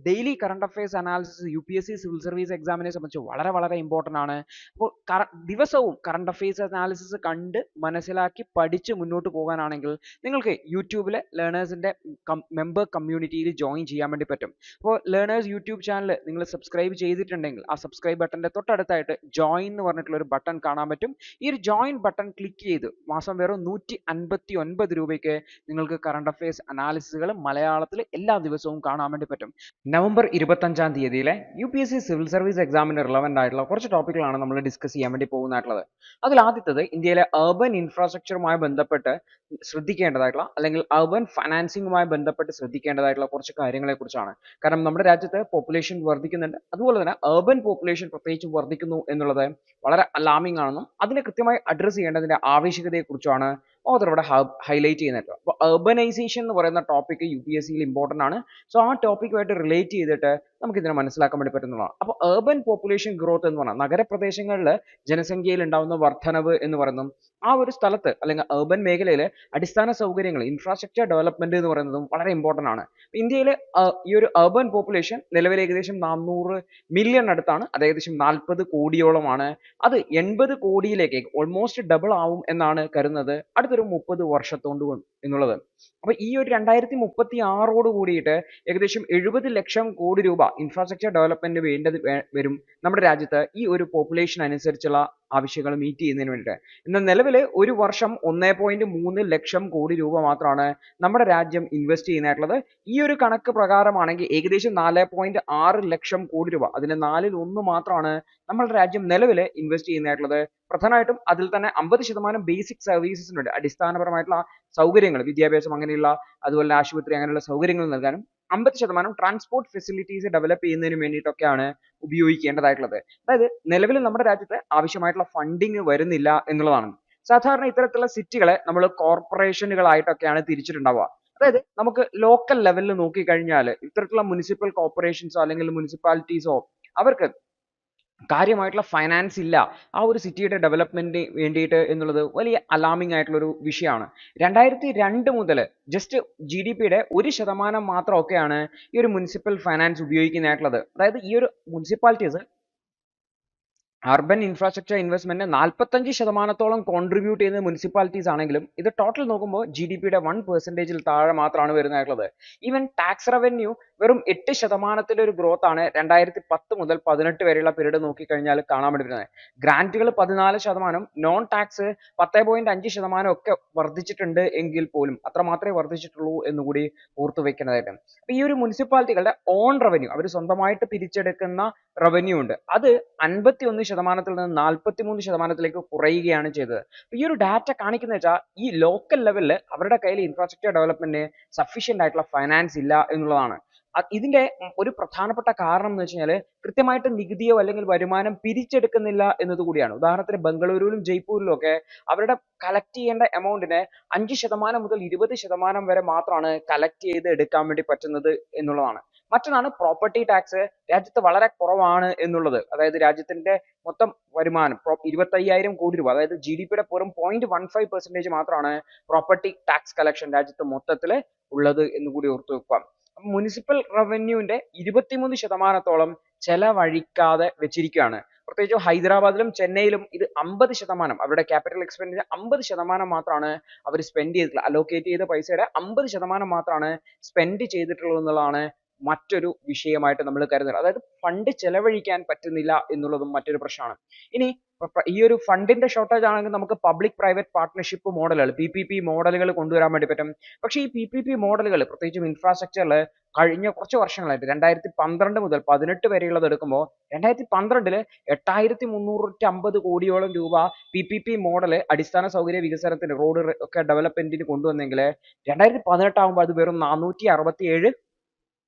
Daily current affairs analysis UPSC civil service എക്സാമിനെ സംബന്ധിച്ച് വളരെ ഇമ്പോർട്ടൻ്റ് ആണ്. അപ്പോൾ ദിവസവും കറണ്ട് അഫയേഴ്സ് അനാലിസിസ് കണ്ട് മനസ്സിലാക്കി പഠിച്ച് മുന്നോട്ട് പോകാനാണെങ്കിൽ നിങ്ങൾക്ക് യൂട്യൂബിലെ ലേണേഴ്സിൻ്റെ മെമ്പർ കമ്മ്യൂണിറ്റിയിൽ ജോയിൻ ചെയ്യാൻ വേണ്ടി പറ്റും. അപ്പോൾ ലേണേഴ്സ് യൂട്യൂബ് ചാനൽ നിങ്ങൾ സബ്സ്ക്രൈബ് ചെയ്തിട്ടുണ്ടെങ്കിൽ ആ സബ്സ്ക്രൈബ് ബട്ടൻ്റെ തൊട്ടടുത്തായിട്ട് ജോയിൻ എന്ന് പറഞ്ഞിട്ടുള്ള ഒരു ബട്ടൺ കാണാൻ പറ്റും. ഈ ഒരു ജോയിൻ ബട്ടൺ ക്ലിക്ക് ചെയ്ത് മാസം വെറും 159 രൂപയ്ക്ക് നിങ്ങൾക്ക് കറണ്ട് അഫയേഴ്സ് അനാലിസിസുകൾ മലയാളത്തിൽ എല്ലാ ദിവസവും കാണാൻ വേണ്ടി പറ്റും. നവംബർ 25-ാം തീയതിയിലെ UPSC സിവിൽ സർവീസ് എക്സാമിന് റിലവൻ്റ് ആയിട്ടുള്ള കുറച്ച് ടോപ്പിക്കുകളാണ് നമ്മൾ ഡിസ്കസ് ചെയ്യാൻ വേണ്ടി പോകുന്നതായിട്ടുള്ളത്. അതിൽ ആദ്യത്തേത് ഇന്ത്യയിലെ അർബൻ ഇൻഫ്രാസ്ട്രക്ചറുമായി ബന്ധപ്പെട്ട് ശ്രദ്ധിക്കേണ്ടതായിട്ടുള്ള അല്ലെങ്കിൽ അർബൻ ഫൈനാൻസിങ്ങുമായി ബന്ധപ്പെട്ട് ശ്രദ്ധിക്കേണ്ടതായിട്ടുള്ള കുറച്ച് കാര്യങ്ങളെക്കുറിച്ചാണ്. കാരണം നമ്മുടെ രാജ്യത്ത് പോപ്പുലേഷൻ വർദ്ധിക്കുന്നുണ്ട്, അതുപോലെ തന്നെ അർബൻ പോപ്പുലേഷൻ പ്രത്യേകിച്ച് വർദ്ധിക്കുന്നു എന്നുള്ളത് വളരെ അലാമിംഗ് ആണെന്നും അതിനെ കൃത്യമായി അഡ്രസ്സ് ചെയ്യേണ്ടതിൻ്റെ ആവശ്യകതയെക്കുറിച്ചാണ് ഓതർ ഇവിടെ ഹൈലൈറ്റ് ചെയ്യുന്നത്. അപ്പോൾ അർബനൈസേഷൻ എന്ന് പറയുന്ന ടോപ്പിക്ക് UPSCയിൽ ഇമ്പോർട്ടൻ്റ് ആണ്. സോ ആ ടോപ്പിക്കുമായിട്ട് റിലേറ്റ് ചെയ്തിട്ട് നമുക്ക് ഇതിനെ മനസ്സിലാക്കാൻ വേണ്ടി പറ്റുന്നതാണ്. അപ്പോൾ അർബൻ പോപ്പുലേഷൻ ഗ്രോത്ത് എന്ന് പറഞ്ഞാൽ നഗരപ്രദേശങ്ങളിൽ ജനസംഖ്യയിൽ ഉണ്ടാകുന്ന വർധനവ് എന്ന് പറയുന്നതും ആ ഒരു സ്ഥലത്ത് അല്ലെങ്കിൽ അർബൻ മേഖലയിൽ അടിസ്ഥാന സൗകര്യങ്ങൾ ഇൻഫ്രാസ്ട്രക്ചർ ഡെവലപ്മെന്റ് എന്ന് പറയുന്നതും വളരെ ഇമ്പോർട്ടൻ്റ് ആണ്. ഇന്ത്യയിൽ ഈ ഒരു അർബൻ പോപ്പുലേഷൻ നിലവിൽ ഏകദേശം 400 മില്യൺ അടുത്താണ്, അത് ഏകദേശം 40 കോടിയോളമാണ്. അത് 80 കോടിയിലേക്ക് ഓൾമോസ്റ്റ് ഡബിൾ ആവും എന്നാണ് കരുതുന്നത് അടുത്തൊരു 30 വർഷത്തോണ്ട് എന്നുള്ളത്. അപ്പൊ ഈ ഒരു 2036 കൂടിയിട്ട് ഏകദേശം 70 ലക്ഷം കോടി രൂപ ഇൻഫ്രാസ്ട്രക്ചർ ഡെവലപ്മെന്റ് വേണ്ടത് വരും നമ്മുടെ രാജ്യത്ത് ഈ ഒരു പോപ്പുലേഷൻ അനുസരിച്ചുള്ള ആവശ്യങ്ങൾ മീറ്റ് ചെയ്യുന്നതിന് വേണ്ടിയിട്ട്. എന്നാൽ നിലവിൽ ഒരു വർഷം 1.3 ലക്ഷം കോടി രൂപ മാത്രമാണ് നമ്മുടെ രാജ്യം ഇൻവെസ്റ്റ് ചെയ്യുന്നതായിട്ടുള്ളത്. ഈ ഒരു കണക്ക് പ്രകാരമാണെങ്കിൽ ഏകദേശം 4.6 ലക്ഷം കോടി രൂപ, അതിന് 1/4 മാത്രമാണ് നമ്മുടെ രാജ്യം നിലവിൽ ഇൻവെസ്റ്റ് ചെയ്യുന്നതായിട്ടുള്ളത്. പ്രധാനമായിട്ടും അതിൽ തന്നെ 50% ബേസിക് സർവീസസിനുണ്ട്, അടിസ്ഥാനപരമായിട്ടുള്ള സൗകര്യങ്ങൾ, വിദ്യാഭ്യാസം അങ്ങനെയുള്ള അതുപോലെ ആശുപത്രി അങ്ങനെയുള്ള സൗകര്യങ്ങൾ നൽകാനും 50% ട്രാൻസ്പോർട്ട് ഫെസിലിറ്റീസ് ഡെവലപ്പ് ചെയ്യുന്നതിന് വേണ്ടിയിട്ടൊക്കെയാണ് ഉപയോഗിക്കേണ്ടതായിട്ടുള്ളത്. അതായത് നിലവിൽ നമ്മുടെ രാജ്യത്ത് ആവശ്യമായിട്ടുള്ള ഫണ്ടിങ് വരുന്നില്ല എന്നുള്ളതാണ്. സാധാരണ ഇത്തരത്തിലുള്ള സിറ്റികളെ നമ്മൾ കോർപ്പറേഷനുകളായിട്ടൊക്കെയാണ് തിരിച്ചിട്ടുണ്ടാവുക. അതായത് നമുക്ക് ലോക്കൽ ലെവലിൽ നോക്കിക്കഴിഞ്ഞാൽ ഇത്തരത്തിലുള്ള മുനിസിപ്പൽ കോർപ്പറേഷൻസോ അല്ലെങ്കിൽ മുനിസിപ്പാലിറ്റീസോ അവർക്ക് കാര്യമായിട്ടുള്ള ഫൈനാൻസ് ഇല്ല ആ ഒരു സിറ്റിയുടെ ഡെവലപ്മെന്റിന് വേണ്ടിയിട്ട് എന്നുള്ളത് വലിയ അലാമിംഗ് ആയിട്ടുള്ള ഒരു വിഷയമാണ്. 2002 മുതൽ ജസ്റ്റ് GDPയുടെ 1% മാത്രമൊക്കെയാണ് ഈ ഒരു മുനിസിപ്പൽ ഫൈനാൻസ് ഉപയോഗിക്കുന്നതായിട്ടുള്ളത്. അതായത് ഈ ഒരു municipalities urban infrastructure investment 45% contribute ചെയ്യുന്ന മുനിസിപ്പാലിറ്റീസ് ആണെങ്കിലും ഇത് ടോട്ടൽ നോക്കുമ്പോൾ GDPയുടെ 1% താഴെ മാത്രമാണ് വരുന്നതായിട്ടുള്ളത്. ഈവൻ ടാക്സ് റവന്യൂ വെറും 8% ഒരു ഗ്രോത്ത് ആണ് 2010 മുതൽ 18 വരെയുള്ള പീരീഡ് നോക്കിക്കഴിഞ്ഞാൽ കാണാൻ വേണ്ടി വരുന്നത്. ഗ്രാന്റുകൾ 14%, നോൺ ടാക്സ് 10.5% ഒക്കെ വർദ്ധിച്ചിട്ടുണ്ട് എങ്കിൽ പോലും അത്ര മാത്രമേ വർദ്ധിച്ചിട്ടുള്ളൂ എന്നുകൂടി ഓർത്തു വെക്കേണ്ടതായിട്ട്. അപ്പൊ ഈ ഒരു മുനിസിപ്പാലിറ്റികളുടെ ഓൺ റവന്യൂ അവർ സ്വന്തമായിട്ട് പിരിച്ചെടുക്കുന്ന റവന്യൂ ഉണ്ട്, അത് 51% നിന്ന് 43% കുറയുകയാണ് ചെയ്തത്. ഈ ഒരു ഡാറ്റ കാണിക്കുന്ന വെച്ചാൽ ഈ ലോക്കൽ ലെവലിൽ അവരുടെ കയ്യിൽ ഇൻഫ്രാസ്ട്രക്ചർ ഡെവലപ്മെന്റിന് സഫീഷ്യന്റ് ആയിട്ടുള്ള ഫൈനാൻസ് ഇല്ല എന്നുള്ളതാണ്. ഇതിന്റെ ഒരു പ്രധാനപ്പെട്ട കാരണം എന്ന് വെച്ച് കഴിഞ്ഞാൽ കൃത്യമായിട്ട് നികുതിയോ അല്ലെങ്കിൽ വരുമാനം പിരിച്ചെടുക്കുന്നില്ല എന്നതുകൂടിയാണ്. ഉദാഹരണത്തിന് ബംഗളൂരുവിലും ജയ്പൂരിലും ഒക്കെ അവരുടെ കളക്ട് ചെയ്യേണ്ട എമൗണ്ടിനെ 5% മുതൽ 20% വരെ മാത്രമാണ് കളക്ട് ചെയ്ത് എടുക്കാൻ വേണ്ടി പറ്റുന്നത് എന്നുള്ളതാണ്. മറ്റൊന്നാണ് പ്രോപ്പർട്ടി ടാക്സ് രാജ്യത്ത് വളരെ കുറവാണ് എന്നുള്ളത്. അതായത് രാജ്യത്തിന്റെ മൊത്തം വരുമാനം 25,000 കോടി രൂപ, അതായത് GDPയുടെ വെറും 0.15% മാത്രമാണ് പ്രോപ്പർട്ടി ടാക്സ് കളക്ഷൻ രാജ്യത്ത് മൊത്തത്തിൽ ഉള്ളത് എന്നുകൂടി ഓർത്തു വെക്കുക. മുനിസിപ്പൽ റവന്യൂവിന്റെ 23%-ഓളം ചെലവഴിക്കാതെ വെച്ചിരിക്കുകയാണ്. പ്രത്യേകിച്ച് ഹൈദരാബാദിലും ചെന്നൈയിലും ഇത് 50%, അവരുടെ ക്യാപിറ്റൽ എക്സ്പെൻഡിച്ചർ 50% മാത്രമാണ് അവർ സ്പെൻഡ് ചെയ്തിട്ടുള്ളത്. അലോക്കേറ്റ് ചെയ്ത പൈസയുടെ 50% മാത്രമാണ് സ്പെൻഡ് ചെയ്തിട്ടുള്ളത് എന്നുള്ളതാണ് മറ്റൊരു വിഷയമായിട്ട് നമ്മൾ കരുതുന്നത്. അതായത് ഫണ്ട് ചെലവഴിക്കാൻ പറ്റുന്നില്ല എന്നുള്ളതും മറ്റൊരു പ്രശ്നമാണ്. ഇനി ഈ ഒരു ഫണ്ടിന്റെ ഷോർട്ടേജ് ആണെങ്കിൽ നമുക്ക് പബ്ലിക് പ്രൈവറ്റ് പാർട്ട്ണർഷിപ്പ് മോഡലുകൾ PPP മോഡലുകൾ കൊണ്ടുവരാൻ വേണ്ടി പറ്റും. പക്ഷേ ഈ PPP മോഡലുകൾ പ്രത്യേകിച്ചും ഇൻഫ്രാസ്ട്രക്ചറിൽ കഴിഞ്ഞ കുറച്ച് വർഷങ്ങളായിട്ട് 2012 മുതൽ 2018 വരെയുള്ളത് എടുക്കുമ്പോൾ 2012 8,350 കോടിയോളം രൂപ PPP മോഡൽ അടിസ്ഥാന സൗകര്യ വികസനത്തിന് റോഡ് ഒക്കെ ഡെവലപ്മെന്റിന് കൊണ്ടുവന്നെങ്കിൽ 2018 ആകുമ്പോൾ അത് വെറും 467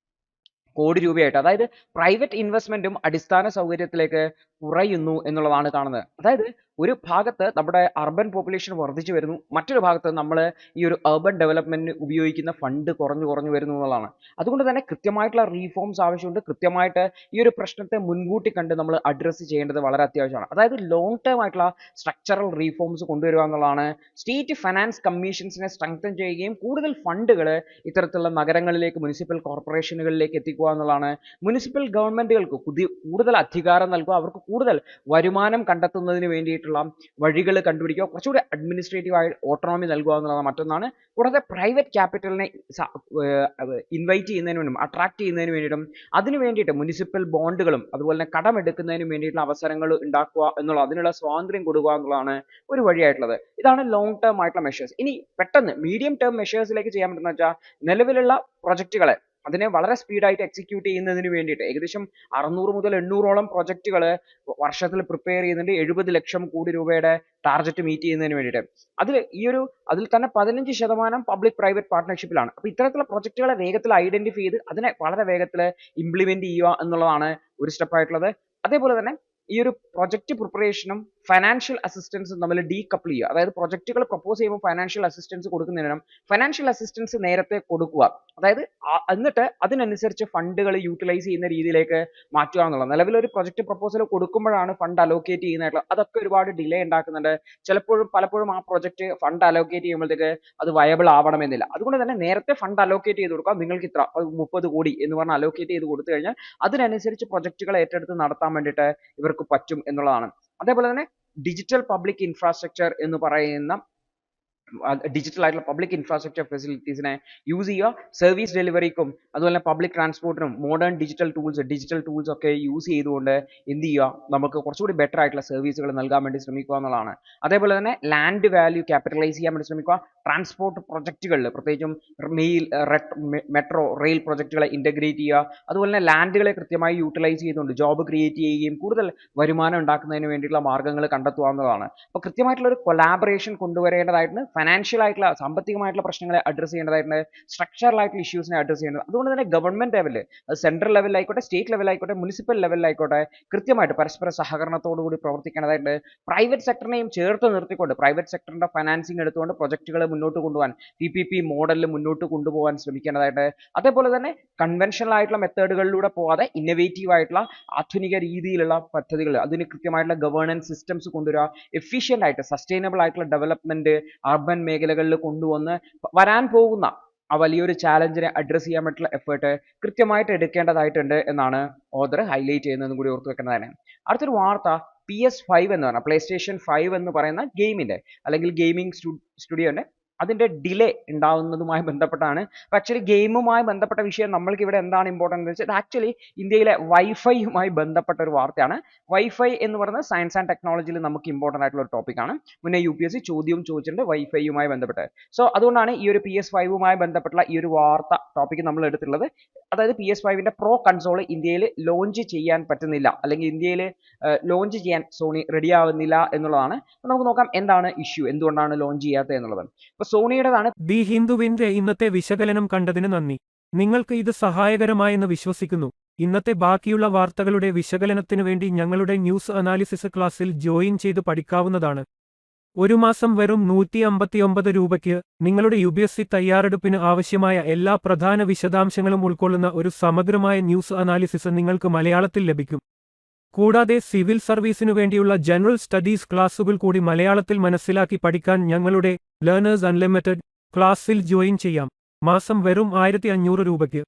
കോടി രൂപയായിട്ട്, അതായത് പ്രൈവറ്റ് ഇൻവെസ്റ്റ്മെന്റും അടിസ്ഥാന സൗകര്യത്തിലേക്ക് കുറയുന്നു എന്നുള്ളതാണ് കാണുന്നത്. അതായത് ഒരു ഭാഗത്ത് നമ്മുടെ അർബൻ പോപ്പുലേഷൻ വർദ്ധിച്ചു വരുന്നു, മറ്റൊരു ഭാഗത്ത് നമ്മൾ ഈ ഒരു അർബൻ ഡെവലപ്മെന്റിന് ഉപയോഗിക്കുന്ന ഫണ്ട് കുറഞ്ഞു വരുന്നു എന്നുള്ളതാണ്. അതുകൊണ്ട് തന്നെ കൃത്യമായിട്ടുള്ള റീഫോംസ് ആവശ്യമുണ്ട്. കൃത്യമായിട്ട് ഈ ഒരു പ്രശ്നത്തെ മുൻകൂട്ടി കണ്ട് നമ്മൾ അഡ്രസ്സ് ചെയ്യേണ്ടത് വളരെ അത്യാവശ്യമാണ്. അതായത് ലോങ് ടേം ആയിട്ടുള്ള സ്ട്രക്ചറൽ റീഫോംസ് കൊണ്ടുവരിക എന്നുള്ളതാണ്. സ്റ്റേറ്റ് ഫൈനാൻസ് കമ്മീഷൻസിനെ സ്ട്രെങ്തൻ ചെയ്യുകയും കൂടുതൽ ഫണ്ടുകൾ ഇത്തരത്തിലുള്ള നഗരങ്ങളിലേക്ക്, മുനിസിപ്പൽ കോർപ്പറേഷനുകളിലേക്ക് എത്തിക്കുക എന്നുള്ളതാണ്. മുനിസിപ്പൽ ഗവൺമെന്റുകൾക്ക് കൂടുതൽ അധികാരം നൽകുക, അവർക്ക് കൂടുതൽ വരുമാനം കണ്ടെത്തുന്നതിന് വേണ്ടിയിട്ടുള്ള വഴികൾ കണ്ടുപിടിക്കുക, കുറച്ചുകൂടി അഡ്മിനിസ്ട്രേറ്റീവ് ആയി ഓട്ടോണമി നൽകുക എന്നുള്ളതാണ് മറ്റൊന്നാണ്. കൂടാതെ പ്രൈവറ്റ് ക്യാപിറ്റലിനെ ഇൻവൈറ്റ് ചെയ്യുന്നതിന് വേണ്ടിയും അട്രാക്ട് ചെയ്യുന്നതിന് വേണ്ടിയിട്ടും അതിന് വേണ്ടിയിട്ട് മുനിസിപ്പൽ ബോണ്ടുകളും അതുപോലെ തന്നെ കടമെടുക്കുന്നതിന് വേണ്ടിയിട്ടുള്ള അവസരങ്ങൾ ഉണ്ടാക്കുക എന്നുള്ള, അതിനുള്ള സ്വാതന്ത്ര്യം കൊടുക്കുക എന്നുള്ളതാണ് ഒരു വഴിയായിട്ടുള്ളത്. ഇതാണ് ലോങ് ടേം ആയിട്ടുള്ള മെഷേഴ്സ്. ഇനി പെട്ടെന്ന് മീഡിയം ടേം മെഷേഴ്സിലേക്ക് ചെയ്യാൻ പറ്റുന്ന വെച്ചാൽ നിലവിലുള്ള പ്രൊജക്റ്റുകളെ അതിനെ വളരെ സ്പീഡായിട്ട് എക്സിക്യൂട്ട് ചെയ്യുന്നതിന് വേണ്ടിയിട്ട് ഏകദേശം 600 മുതൽ 800ഓളം പ്രൊജക്റ്റുകൾ വർഷത്തിൽ പ്രിപ്പയർ ചെയ്യുന്നുണ്ട്. 70 ലക്ഷം കോടി രൂപയുടെ ടാർഗറ്റ് മീറ്റ് ചെയ്യുന്നതിന് വേണ്ടിയിട്ട്. അതിൽ തന്നെ 15% പബ്ലിക് പ്രൈവറ്റ് പാർട്ട്ണർഷിപ്പിലാണ്. അപ്പോൾ ഇത്തരത്തിലുള്ള പ്രൊജക്റ്റുകളെ വേഗത്തിൽ ഐഡന്റിഫൈ ചെയ്ത് അതിനെ വളരെ വേഗത്തിൽ ഇംപ്ലിമെന്റ് ചെയ്യുക എന്നുള്ളതാണ് ഒരു സ്റ്റെപ്പ് ആയിട്ടുള്ളത്. അതേപോലെ തന്നെ ഈ ഒരു പ്രൊജക്ട് പ്രിപ്പറേഷനും ഫൈനാൻഷ്യൽ അസിസ്റ്റൻസും തമ്മിൽ ഡീകപ്പിൾ ചെയ്യുക. അതായത് പ്രൊജക്റ്റുകൾ പ്രപ്പോസ് ചെയ്യുമ്പോൾ ഫൈനാൻഷ്യൽ അസിസ്റ്റൻസ് കൊടുക്കുന്നതിനും ഫൈനാൻഷ്യൽ അസിസ്റ്റൻസ് നേരത്തെ കൊടുക്കുക, അതായത് എന്നിട്ട് അതിനനുസരിച്ച് ഫണ്ടുകൾ യൂട്ടിലൈസ് ചെയ്യുന്ന രീതിയിലേക്ക് മാറ്റുക എന്നുള്ളത്. നിലവിലൊരു പ്രൊജക്ട് പ്രപ്പോസൽ കൊടുക്കുമ്പോഴാണ് ഫണ്ട് അലോക്കേറ്റ് ചെയ്യുന്നതായിട്ടുള്ളത്. അതൊക്കെ ഒരുപാട് ഡിലേ ഉണ്ടാക്കുന്നുണ്ട്. പലപ്പോഴും ആ പ്രൊജക്ട് ഫണ്ട് അലോക്കേറ്റ് ചെയ്യുമ്പോഴത്തേക്ക് അത് വയബിൾ ആവണമെന്നില്ല. അതുകൊണ്ട് തന്നെ നേരത്തെ ഫണ്ട് അലോക്കേറ്റ് ചെയ്ത് കൊടുക്കുക. നിങ്ങൾക്ക് ഇത്ര 30 കോടി എന്ന് പറഞ്ഞ് അലോക്കേറ്റ് ചെയ്ത് കൊടുത്തു കഴിഞ്ഞാൽ അതിനനുസരിച്ച് പ്രൊജക്റ്റുകൾ ഏറ്റെടുത്ത് നടത്താൻ വേണ്ടിയിട്ട് ഇവർക്ക് പറ്റും എന്നുള്ളതാണ്. അതേപോലെ തന്നെ ഡിജിറ്റൽ പബ്ലിക് ഇൻഫ്രാസ്ട്രക്ചർ എന്ന് പറയുന്ന ഡിജിറ്റൽ ആയിട്ടുള്ള പബ്ലിക് ഇൻഫ്രാസ്ട്രക്ചർ ഫെസിലിറ്റീസിനെ യൂസ് ചെയ്യുക. സർവീസ് ഡെലിവറിക്കും അതുപോലെ തന്നെ പബ്ലിക് ട്രാൻസ്പോർട്ടിനും മോഡേൺ ഡിജിറ്റൽ ടൂൾസ് ഒക്കെ യൂസ് ചെയ്തുകൊണ്ട് എന്ത് ചെയ്യുക, നമുക്ക് കുറച്ചുകൂടി ബെറ്റർ ആയിട്ടുള്ള സർവീസുകൾ നൽകാൻ വേണ്ടി ശ്രമിക്കുക എന്നുള്ളതാണ്. അതേപോലെ തന്നെ ലാൻഡ് വാല്യൂ ക്യാപിറ്റലൈസ് ചെയ്യാൻ വേണ്ടി ശ്രമിക്കുക. ട്രാൻസ്പോർട്ട് പ്രൊജക്റ്റുകളിൽ പ്രത്യേകിച്ചും മെട്രോ റെയിൽ പ്രൊജക്റ്റുകളെ ഇൻ്റഗ്രേറ്റ് ചെയ്യുക. അതുപോലെ തന്നെ ലാൻഡുകളെ കൃത്യമായി യൂട്ടിലൈസ് ചെയ്തുകൊണ്ട് ജോബ് ക്രിയേറ്റ് ചെയ്യുകയും കൂടുതൽ വരുമാനം ഉണ്ടാക്കുന്നതിന് വേണ്ടിയിട്ടുള്ള മാർഗ്ഗങ്ങൾ കണ്ടെത്തുക എന്നുള്ളതാണ്. അപ്പോൾ കൃത്യമായിട്ടുള്ള ഒരു കൊളാബറേഷൻ കൊണ്ടുവരേണ്ടതായിട്ടുണ്ട്. ഫൈനാൻഷ്യൽ ആയിട്ടുള്ള സാമ്പത്തികമായിട്ടുള്ള പ്രശ്നങ്ങളെ അഡ്രസ്സ് ചെയ്യേണ്ടതായിട്ടുണ്ട്. സ്ട്രക്ചറൽ ആയിട്ടുള്ള ഇഷ്യൂസിനെ അഡ്രസ്സ് ചെയ്യേണ്ടത്. അതുകൊണ്ട് തന്നെ ഗവൺമെന്റ് ലെവലിൽ, അത് സെൻട്രൽ ലെവലിലായിക്കോട്ടെ, സ്റ്റേറ്റ് ലെവലിലായിക്കോട്ടെ, മുനിസിപ്പൽ ലെവലിലായിക്കോട്ടെ, കൃത്യമായിട്ട് പരസ്പര സഹകരണത്തോടു കൂടി പ്രവർത്തിക്കേണ്ടതായിട്ടുണ്ട്. പ്രൈവറ്റ് സെക്ടറിനെയും ചേർത്ത് നിർത്തിക്കൊണ്ട് പ്രൈവറ്റ് സെക്ടറിന്റെ ഫൈനാൻസിങ് എടുത്തുകൊണ്ട് പ്രൊജക്റ്റുകൾ മുന്നോട്ട് കൊണ്ടുപോകാൻ PPP മോഡലിൽ മുന്നോട്ട് കൊണ്ടുപോകാൻ ശ്രമിക്കേണ്ടതായിട്ട്. അതേപോലെ തന്നെ കൺവെൻഷണൽ ആയിട്ടുള്ള മെത്തേഡുകളിലൂടെ പോകാതെ ഇന്നോവേറ്റീവ് ആയിട്ടുള്ള ആധുനിക രീതിയിലുള്ള പദ്ധതികൾ, അതിന് കൃത്യമായിട്ടുള്ള ഗവേണൻസ് സിസ്റ്റംസ് കൊണ്ടുവരിക. എഫിഷ്യന്റ് ആയിട്ട് സസ്റ്റൈനബിൾ ആയിട്ടുള്ള ഡെവലപ്മെന്റ് അർബൻ മേഖലകളിൽ കൊണ്ടുവന്ന് വരാൻ പോകുന്ന ആ വലിയൊരു ചാലഞ്ചിനെ അഡ്രസ്സ് ചെയ്യാൻ പറ്റുള്ള എഫേർട്ട് കൃത്യമായിട്ട് എടുക്കേണ്ടതായിട്ടുണ്ട് എന്നാണ് ഓദർ ഹൈലൈറ്റ് ചെയ്യുന്നതും കൂടി ഓർത്ത് വെക്കേണ്ടതാണ്. അടുത്തൊരു വാർത്ത PS5 എന്ന് പറഞ്ഞാൽ PlayStation 5 എന്ന് പറയുന്ന ഗെയിമിന്റെ അല്ലെങ്കിൽ ഗെയിമിംഗ് സ്റ്റുഡിയോന്റെ അതിന്റെ ഡിലേ ഉണ്ടാവുന്നതുമായി ബന്ധപ്പെട്ടാണ്. ആക്ച്വലി ഗെയിമുമായി ബന്ധപ്പെട്ട വിഷയം നമ്മൾക്ക് ഇവിടെ എന്താണ് ഇമ്പോർട്ടൻ്റ് എന്ന് വെച്ചാൽ ആക്ച്വലി ഇന്ത്യയിലെ വൈഫൈയുമായി ബന്ധപ്പെട്ട ഒരു വാർത്തയാണ്. വൈഫൈ എന്ന് പറയുന്നത് സയൻസ് ആൻഡ് ടെക്നോളജിയിൽ നമുക്ക് ഇമ്പോർട്ടൻ്റ് ആയിട്ടുള്ള ഒരു ടോപ്പിക്കാണ്. മുന്നേ UPSC ചോദ്യവും ചോദിച്ചിട്ടുണ്ട് വൈഫൈയുമായി ബന്ധപ്പെട്ട്. സോ അതുകൊണ്ടാണ് ഈ ഒരു PS5യുമായി ബന്ധപ്പെട്ടുള്ള ഈ ഒരു വാർത്ത ടോപ്പിക്ക് നമ്മൾ എടുത്തിട്ടുള്ളത്. അതായത് PS5ന്റെ പ്രോ കൺസോൾ ഇന്ത്യയിൽ ലോഞ്ച് ചെയ്യാൻ പറ്റുന്നില്ല, അല്ലെങ്കിൽ ഇന്ത്യയിൽ ലോഞ്ച് ചെയ്യാൻ സോണി റെഡി ആവുന്നില്ല എന്നുള്ളതാണ്. നമുക്ക് നോക്കാം എന്താണ് ഇഷ്യൂ, എന്തുകൊണ്ടാണ് ലോഞ്ച് ചെയ്യാത്തത് എന്നുള്ളത്. സോണിയുടേതാണ്. ദി ഹിന്ദുവിന്റെ ഇന്നത്തെ വിശകലനം കണ്ടതിന് നന്ദി. നിങ്ങൾക്ക് ഇത് സഹായകരമായെന്ന് വിശ്വസിക്കുന്നു. ഇന്നത്തെ ബാക്കിയുള്ള വാർത്തകളുടെ വിശകലനത്തിനു വേണ്ടി ഞങ്ങളുടെ ന്യൂസ് അനാലിസിസ് ക്ലാസ്സിൽ ജോയിൻ ചെയ്ത് പഠിക്കാവുന്നതാണ്. ഒരു മാസം വെറും 159 രൂപയ്ക്ക് നിങ്ങളുടെ UPSC തയ്യാറെടുപ്പിന് ആവശ്യമായ എല്ലാ പ്രധാന വിശദാംശങ്ങളും ഉൾക്കൊള്ളുന്ന ഒരു സമഗ്രമായ ന്യൂസ് അനാലിസിസ് നിങ്ങൾക്ക് മലയാളത്തിൽ ലഭിക്കും. കൂടാതെ സിവിൽ സർവീസിനു വേണ്ടിയുള്ള ജനറൽ സ്റ്റഡീസ് ക്ലാസുകൾ കൂടി മലയാളത്തിൽ മനസ്സിലാക്കി പഠിക്കാൻ ഞങ്ങളുടെ ലേണേഴ്സ് അൺലിമിറ്റഡ് ക്ലാസ്സിൽ ജോയിൻ ചെയ്യാം. മാസം വെറും 1500 രൂപയ്ക്ക്.